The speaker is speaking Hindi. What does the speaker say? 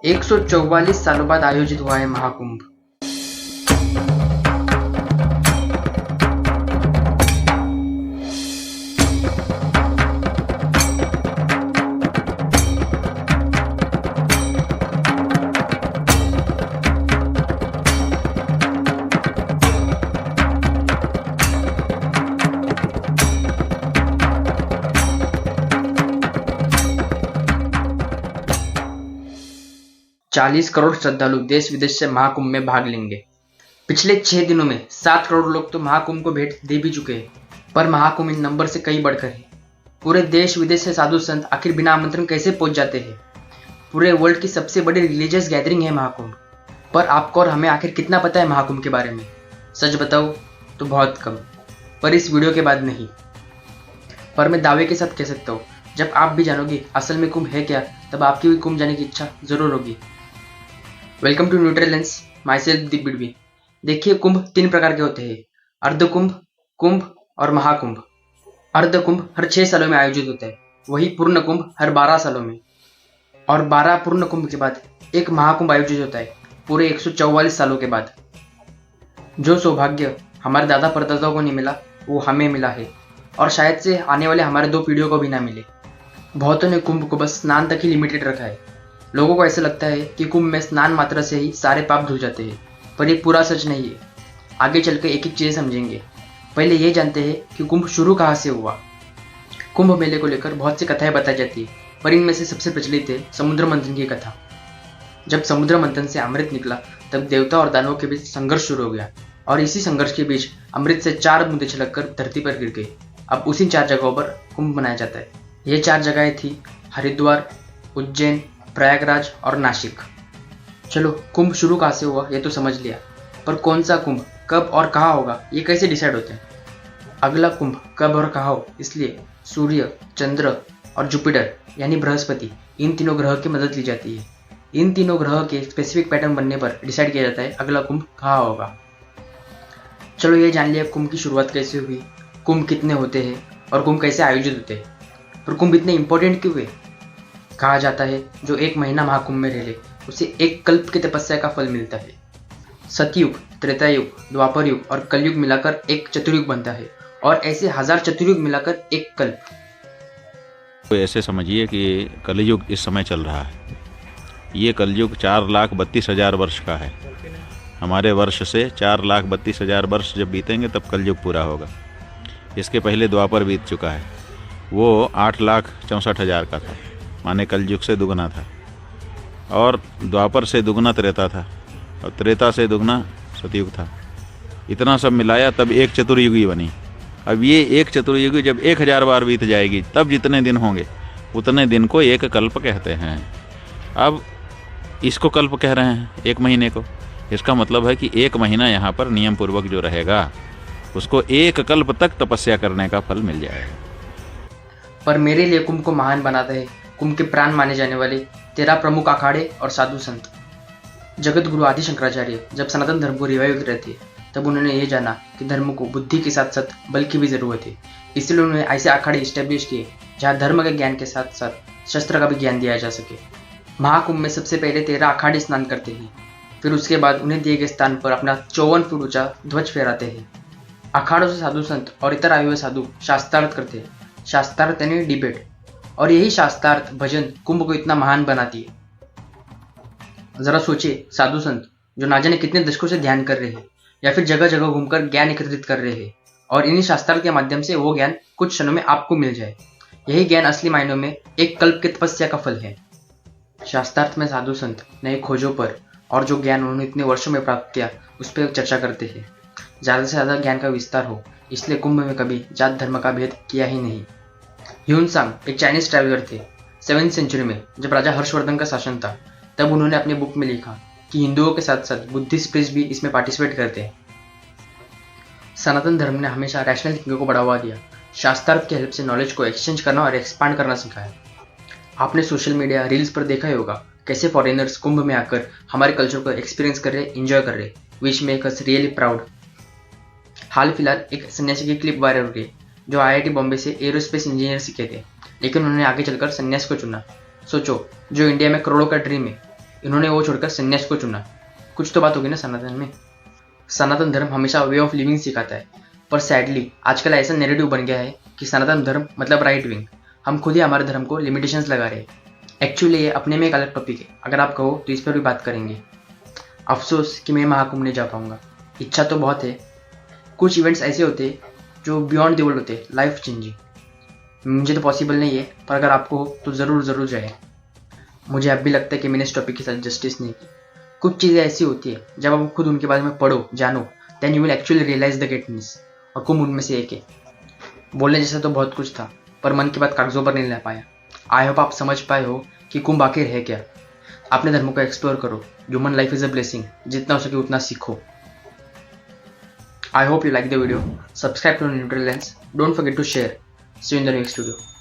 144 सालों बाद आयोजित हुआ है महाकुंभ। 40 करोड़ श्रद्धालु देश विदेश से महाकुंभ में भाग लेंगे। पिछले 6 दिनों में 7 करोड़ लोग तो महाकुंभ को भेंट दे भी चुके हैं, पर महाकुंभ इन नंबर से कहीं बढ़कर है। पूरे देश विदेश से साधु संत आखिर बिना आमंत्रण कैसे पहुंच जाते हैं। पूरे वर्ल्ड की सबसे बड़ी रिलीजियस गैदरिंग है महाकुंभ, पर आपको और हमें आखिर कितना पता है महाकुंभ के बारे में? सच बताओ तो बहुत कम, पर इस वीडियो के बाद नहीं। पर मैं दावे के साथ कह सकता हूँ, जब आप भी जानोगे असल में कुंभ है क्या, तब आपकी भी कुंभ जाने की इच्छा जरूर होगी। Welcome to neutral lens, myself Deep Bidvi. देखिए, कुंभ 3 प्रकार के होते हैं: अर्धकुंभ, कुंभ और महाकुंभ। अर्धकुंभ हर 6 सालों में आयोजित होता है, वही पूर्ण कुंभ हर 12 सालों में। और 12 पूर्ण कुंभ के बाद एक महाकुंभ आयोजित होता है, पूरे 144 सालों के बाद। जो सौभाग्य हमारे दादा परदादाओं को नहीं मिला, वो हमें मिला है, और शायद से आने वाले हमारे 2 पीढ़ियों को भी ना मिले। बहुतों ने कुंभ को बस स्नान तक ही लिमिटेड रखा है। लोगों को ऐसा लगता है कि कुंभ में स्नान मात्र से ही सारे पाप धुल जाते हैं, पर ये पूरा सच नहीं है। आगे चलकर एक एक चीज़ समझेंगे। पहले ये जानते हैं कि कुंभ शुरू कहाँ से हुआ। कुंभ मेले को लेकर बहुत सी कथाएं बताई जाती है, पर इनमें से सबसे प्रचलित है समुद्र मंथन की कथा। जब समुद्र मंथन से अमृत निकला, तब देवता और दानवों के बीच संघर्ष शुरू हो गया, और इसी संघर्ष के बीच अमृत से 4 बूंदें छलककर धरती पर गिर गई। अब उसी 4 जगहों पर कुंभ मनाया जाता है। ये 4 जगहें थी हरिद्वार, उज्जैन, प्रयागराज और नासिक। चलो, कुंभ शुरू कहाँ से हुआ ये तो समझ लिया, पर कौन सा कुंभ कब और कहाँ होगा ये कैसे डिसाइड होते हैं? अगला कुंभ कब और कहाँ हो, इसलिए सूर्य, चंद्र और जुपिटर यानी बृहस्पति, इन तीनों ग्रह की मदद ली जाती है। इन तीनों ग्रह के स्पेसिफिक पैटर्न बनने पर डिसाइड किया जाता है अगला कुंभ कहाँ होगा। चलो, ये जान लिया कुंभ की शुरुआत कैसे हुई, कुंभ कितने होते हैं और कुंभ कैसे आयोजित होते हैं। पर कुंभ इतने इंपॉर्टेंट क्यों है? कहा जाता है जो 1 महीना महाकुंभ में रह ले, उसे 1 कल्प की तपस्या का फल मिलता है। सतयुग, त्रेता युग, द्वापर युग और कलयुग मिलाकर एक चतुर्युग बनता है, और ऐसे 1000 चतुर्युग मिलाकर एक कल्प। तो ऐसे समझिए कि कलयुग इस समय चल रहा है। ये कलयुग 4,32,000 वर्ष का है। हमारे वर्ष से 4,32,000 वर्ष जब बीतेंगे तब कलयुग पूरा होगा। इसके पहले द्वापर बीत चुका है, वो 8,64,000 का था, माने कलयुग से दुगना था। और द्वापर से दुगना त्रेता था, और त्रेता से दुगना सतयुग था। इतना सब मिलाया तब एक चतुर्युगी बनी। अब ये एक चतुर्युगी जब 1000 बार बीत जाएगी, तब जितने दिन होंगे उतने दिन को एक कल्प कहते हैं। अब इसको कल्प कह रहे हैं 1 महीने को। इसका मतलब है कि 1 महीना यहाँ पर नियम पूर्वक जो रहेगा उसको 1 कल्प तक तपस्या करने का फल मिल जाएगा। पर मेरे लिए कुंभ को महान बनाता है कुंभ के प्राण माने जाने वाले 13 प्रमुख अखाड़े और साधु संत। जगत गुरु आदि शंकराचार्य जब सनातन धर्म को रिवाइव कर रहे थे, तब उन्होंने ये जाना कि धर्म को बुद्धि के साथ साथ बल की भी जरूरत है। इसलिए उन्होंने ऐसे अखाड़े इस्टेब्लिश किए जहाँ धर्म के ज्ञान के साथ साथ शस्त्र का भी ज्ञान दिया जा सके। महाकुंभ में सबसे पहले 13 अखाड़े स्नान करते हैं, फिर उसके बाद उन्हें दिए गए स्थान पर अपना 54 फुट ऊंचा ध्वज फहराते हैं। अखाड़ों से साधु संत और इतर आयु हुए साधु शास्त्रार्थ करते हैं। शास्त्रार्थ यानी डिबेट, और यही शास्त्रार्थ भजन कुंभ को इतना महान बनाती है। जरा सोचिए, साधु संत जो ना जाने कितने दशकों से ध्यान कर रहे हैं, या फिर जगह जगह घूमकर ज्ञान एकत्रित कर रहे हैं, और इन्हीं शास्त्रार्थ के माध्यम से वो ज्ञान कुछ क्षणों में आपको मिल जाए। यही ज्ञान असली मायनों में एक कल्प की तपस्या का फल है। शास्त्रार्थ में साधु संत नए खोजों पर और जो ज्ञान उन्होंने इतने वर्षों में प्राप्त किया उस पर चर्चा करते हैं। ज़्यादा से ज़्यादा ज्ञान का विस्तार हो, इसलिए कुंभ में कभी जात धर्म का भेद किया ही नहीं। ह्यूनसांग एक चाइनीज ट्रैवलर थे। 7वीं सेंचुरी में जब राजा हर्षवर्धन का शासन था, तब उन्होंने अपनी बुक में लिखा कि हिंदुओं के साथ साथ बुद्धिस्ट प्रीस्ट भी इसमें पार्टिसिपेट करते हैं। सनातन धर्म ने हमेशा रैशनल थिंकिंग को बढ़ावा दिया, शास्त्रार्थ की हेल्प से नॉलेज को एक्सचेंज करना और एक्सपांड करना सिखाया। आपने सोशल मीडिया रील्स पर देखा ही होगा कैसे फॉरेनर्स कुंभ में आकर हमारे कल्चर को एक्सपीरियंस कर रहे, एंजॉय कर रहे, which make us really proud. हाल फिलहाल एक सन्यासी की क्लिप वायरल हो रही है जो IIT बॉम्बे से एरोस्पेस इंजीनियर सीखे थे, लेकिन उन्होंने आगे चलकर सन्यास को चुना। सोचो, जो इंडिया में करोड़ों का ड्रीम है, इन्होंने वो छोड़कर संन्यास को चुना। कुछ तो बात होगी ना सनातन में। सनातन धर्म हमेशा वे ऑफ लिविंग सिखाता है, पर सैडली आजकल ऐसा नैरेटिव बन गया है कि सनातन धर्म मतलब राइट विंग। हम खुद ही हमारे धर्म को लिमिटेशंस लगा रहे हैं। एक्चुअली ये अपने में एक अलग टॉपिक है, अगर आप कहो तो इस पर भी बात करेंगे। अफसोस कि मैं महाकुंभ नहीं जा पाऊंगा। इच्छा तो बहुत है। कुछ इवेंट्स ऐसे होते हैं जो बियॉन्ड द वर्ल्ड होते हैं, लाइफ चेंजिंग। मुझे तो पॉसिबल नहीं है, पर अगर आपको हो तो ज़रूर जाए। मुझे अब भी लगता है कि मैंने इस टॉपिक के साथ जस्टिस नहीं की। कुछ चीज़ें ऐसी होती है जब आप खुद उनके बारे में पढ़ो, जानो, then you will actually realize the greatness. और कुंभ उनमें से एक है। बोलने जैसा तो बहुत कुछ था, पर मन की बात कागजों पर नहीं ला पाया। आई होप आप समझ पाए हो कि कुंभ आखिर है क्या। अपने धर्म को एक्सप्लोर करो। Human life is a blessing. जितना हो सके उतना सीखो। I hope you like the video. Subscribe to Neutral Lens. Don't forget to share. See you in the next video.